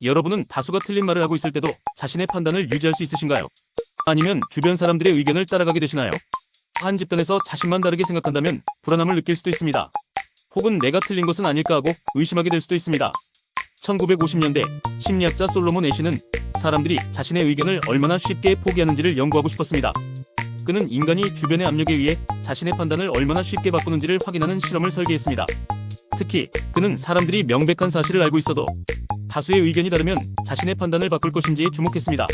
여러분은 다수가 틀린 말을 하고 있을 때도 자신의 판단을 유지할 수 있으신가요? 아니면 주변 사람들의 의견을 따라가게 되시나요? 한 집단에서 자신만 다르게 생각한다면 불안함을 느낄 수도 있습니다. 혹은 내가 틀린 것은 아닐까 하고 의심하게 될 수도 있습니다. 1950년대 심리학자 솔로몬 애쉬는 사람들이 자신의 의견을 얼마나 쉽게 포기하는지를 연구하고 싶었습니다. 그는 인간이 주변의 압력에 의해 자신의 판단을 얼마나 쉽게 바꾸는지를 확인하는 실험을 설계했습니다. 특히 그는 사람들이 명백한 사실을 알고 있어도 다수의 의견이 다르면 자신의 판단을 바꿀 것인지에 주목했습니다.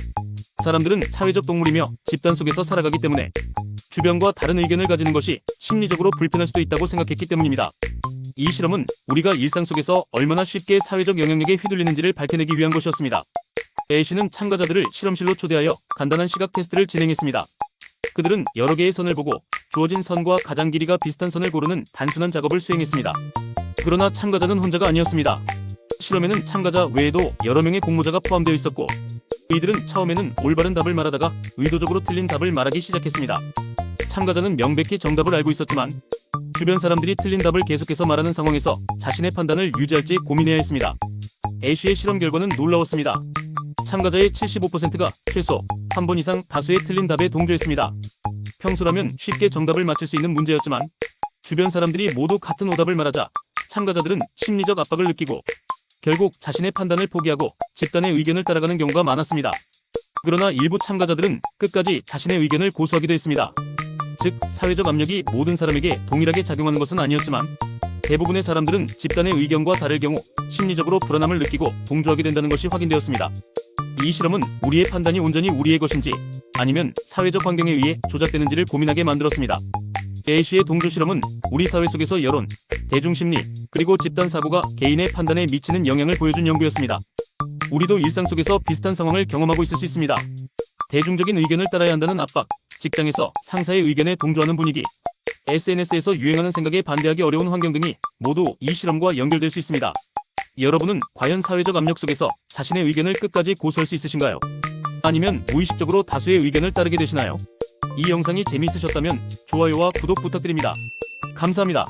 사람들은 사회적 동물이며 집단 속에서 살아가기 때문에 주변과 다른 의견을 가지는 것이 심리적으로 불편할 수도 있다고 생각했기 때문입니다. 이 실험은 우리가 일상 속에서 얼마나 쉽게 사회적 영향력에 휘둘리는지를 밝혀내기 위한 것이었습니다. 애쉬는 참가자들을 실험실로 초대하여 간단한 시각 테스트를 진행했습니다. 그들은 여러 개의 선을 보고 주어진 선과 가장 길이가 비슷한 선을 고르는 단순한 작업을 수행했습니다. 그러나 참가자는 혼자가 아니었습니다. 실험에는 참가자 외에도 여러 명의 공모자가 포함되어 있었고 이들은 처음에는 올바른 답을 말하다가 의도적으로 틀린 답을 말하기 시작했습니다. 참가자는 명백히 정답을 알고 있었지만 주변 사람들이 틀린 답을 계속해서 말하는 상황에서 자신의 판단을 유지할지 고민해야 했습니다. 애쉬의 실험 결과는 놀라웠습니다. 참가자의 75%가 최소 한 번 이상 다수의 틀린 답에 동조했습니다. 평소라면 쉽게 정답을 맞출 수 있는 문제였지만 주변 사람들이 모두 같은 오답을 말하자 참가자들은 심리적 압박을 느끼고 결국 자신의 판단을 포기하고 집단의 의견을 따라가는 경우가 많았습니다. 그러나 일부 참가자들은 끝까지 자신의 의견을 고수하기도 했습니다. 즉, 사회적 압력이 모든 사람에게 동일하게 작용하는 것은 아니었지만 대부분의 사람들은 집단의 의견과 다를 경우 심리적으로 불안함을 느끼고 동조하게 된다는 것이 확인되었습니다. 이 실험은 우리의 판단이 온전히 우리의 것인지 아니면 사회적 환경에 의해 조작되는지를 고민하게 만들었습니다. 애쉬의 동조 실험은 우리 사회 속에서 여론, 대중심리, 그리고 집단 사고가 개인의 판단에 미치는 영향을 보여준 연구였습니다. 우리도 일상 속에서 비슷한 상황을 경험하고 있을 수 있습니다. 대중적인 의견을 따라야 한다는 압박, 직장에서 상사의 의견에 동조하는 분위기, SNS에서 유행하는 생각에 반대하기 어려운 환경 등이 모두 이 실험과 연결될 수 있습니다. 여러분은 과연 사회적 압력 속에서 자신의 의견을 끝까지 고수할 수 있으신가요? 아니면 무의식적으로 다수의 의견을 따르게 되시나요? 이 영상이 재미있으셨다면 좋아요와 구독 부탁드립니다. 감사합니다.